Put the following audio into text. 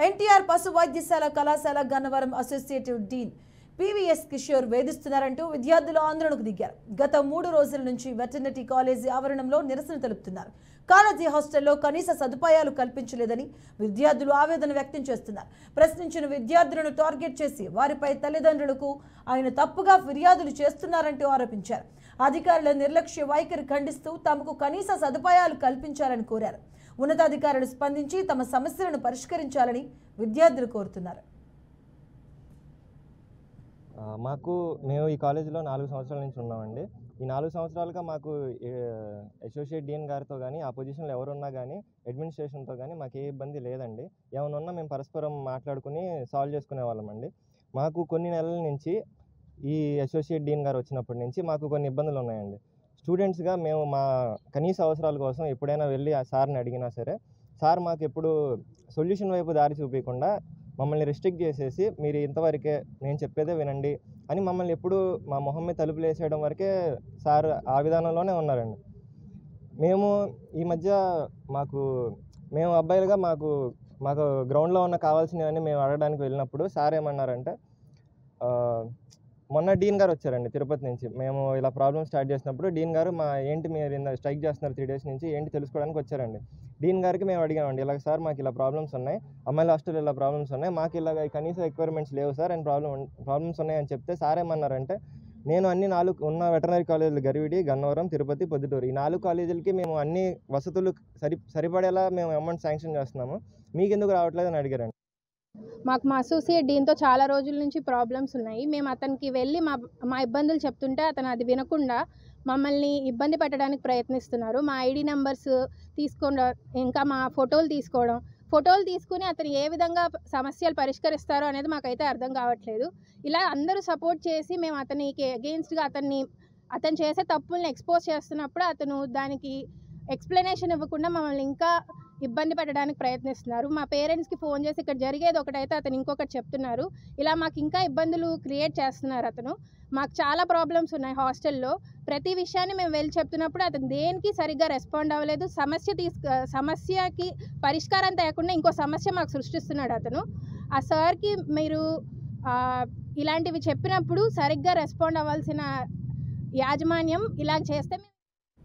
ఎన్టీఆర్ పశు వైద్యశాల కళాశాల గన్నవరం అసోసియేటివ్ డీన్ పీవీఎస్ కిషోర్ వేధిస్తున్నారంటూ విద్యార్థులు ఆందోళనకు దిగారు. గత 3 రోజుల నుంచి వెటర్నరీ కాలేజీ ఆవరణంలో నిరసన తెలుపుతున్నారు. కాలేజీ హాస్టల్లో కనీస సదుపాయాలు కల్పించలేదని విద్యార్థులు ఆవేదన వ్యక్తం చేస్తున్నారు. ప్రశ్నించిన విద్యార్థులను టార్గెట్ చేసి వారిపై తల్లిదండ్రులకు ఆయన తప్పుగా ఫిర్యాదులు చేస్తున్నారంటూ ఆరోపించారు. అధికారుల నిర్లక్ష్య వైఖరి ఖండిస్తూ తమకు కనీస సదుపాయాలు కల్పించాలని కోరారు. ఉన్నతాధికారులు స్పందించి తమ సమస్యలను పరిష్కరించాలని విద్యార్థులు కోరుతున్నారు. మేము ఈ కాలేజీలో 4 సంవత్సరాల నుంచి ఉన్నామండి. ఈ 4 సంవత్సరాలుగా మాకు అసోసియేట్ డీన్ గారితో కానీ ఆ పొజిషన్లో ఎవరున్నా కానీ అడ్మినిస్ట్రేషన్తో కానీ మాకు ఏ ఇబ్బంది లేదండి. ఏమైనా ఉన్నా మేము పరస్పరం మాట్లాడుకుని సాల్వ్ చేసుకునే వాళ్ళమండి. మాకు కొన్ని నెలల నుంచి ఈ అసోసియేట్ డీన్ గారు వచ్చినప్పటి నుంచి మాకు కొన్ని ఇబ్బందులు ఉన్నాయండి. స్టూడెంట్స్గా మేము మా కనీస అవసరాల కోసం ఎప్పుడైనా వెళ్ళి ఆ సార్ని అడిగినా సరే సార్ మాకు ఎప్పుడు సొల్యూషన్ వైపు దారి చూపించకుండా మమ్మల్ని రిస్ట్రిక్ట్ చేసేసి మీరు ఇంతవరకే నేను చెప్పేదే వినండి అని మమ్మల్ని ఎప్పుడు మా మొహం మీద తలుపులు వేసేయడం వరకే సార్ ఆ విధానంలోనే ఉన్నారండి. మేము ఈ మధ్య మేము అబ్బాయిలుగా మాకు గ్రౌండ్లో ఉన్న కావాల్సినవన్నీ మేము అడగడానికి వెళ్ళినప్పుడు సార్ ఏమన్నారంటే, మొన్న డీన్ గారు వచ్చారండి తిరుపతి నుంచి. మేము ఇలా ప్రాబ్లమ్ స్టార్ట్ చేసినప్పుడు డీన్ గారు ఏంటి మీరు స్ట్రైక్ చేస్తున్నారు 3 డేస్ నుంచి ఏంటి తెలుసుకోవడానికి వచ్చారండి. డీన్ గారికి మేము అడిగామండి, ఇలా సార్ మాకు ఇలా ప్రాబ్లమ్స్ ఉన్నాయి, అమ్మాయిల హాస్టల్ ఇలా ప్రాబ్లమ్స్ ఉన్నాయి, మాకు ఇలాగ కనీస రిక్వైర్మెంట్స్ లేవు సార్ అండ్ ప్రాబ్లమ్స్ ఉన్నాయని చెప్తే సార్ ఏమన్నారంటే, నేను అన్ని 4 ఉన్న వెటర్నరీ కాలేజీలు గరివిడి, గన్నవరం, తిరుపతి, పొద్దుటూరు ఈ 4 కాలేజీలకి మేము అన్ని వసతులు సరిపడేలా మేము అమౌంట్ శాంక్షన్ చేస్తున్నాము, మీకు ఎందుకు రావట్లేదు అని అడిగారండి. మాకు మా అసోసియేట్ డీన్తో చాలా రోజుల నుంచి ప్రాబ్లమ్స్ ఉన్నాయి. మేము అతనికి వెళ్ళి మా ఇబ్బందులు చెప్తుంటే అతను అది వినకుండా మమ్మల్ని ఇబ్బంది పెట్టడానికి ప్రయత్నిస్తున్నారు. మా ఐడి నెంబర్స్ తీసుకోవడం, ఇంకా మా ఫోటోలు తీసుకుని అతను ఏ విధంగా సమస్యలు పరిష్కరిస్తారో అనేది మాకైతే అర్థం కావట్లేదు. ఇలా అందరూ సపోర్ట్ చేసి మేము అతనికి అగెయిన్స్ట్గా అతను చేసే తప్పుల్ని ఎక్స్పోజ్ చేస్తున్నప్పుడు అతను దానికి ఎక్స్ప్లెనేషన్ ఇవ్వకుండా మమ్మల్ని ఇంకా ఇబ్బంది పెట్టడానికి ప్రయత్నిస్తున్నారు. మా పేరెంట్స్కి ఫోన్ చేసి ఇక్కడ జరిగేది ఒకటైతే అతను ఇంకొకటి చెప్తున్నారు. ఇలా మాకు ఇంకా ఇబ్బందులు క్రియేట్ చేస్తున్నారు. మాకు చాలా ప్రాబ్లమ్స్ ఉన్నాయి హాస్టల్లో. ప్రతి విషయాన్ని మేము వెళ్ళి చెప్తున్నప్పుడు అతను దేనికి సరిగ్గా రెస్పాండ్ అవ్వలేదు. సమస్యకి పరిష్కారం తేకుండా ఇంకో సమస్య మాకు సృష్టిస్తున్నాడు అతను. ఆ సార్కి మీరు ఇలాంటివి చెప్పినప్పుడు సరిగ్గా రెస్పాండ్ అవ్వాల్సిన యాజమాన్యం ఇలా చేస్తే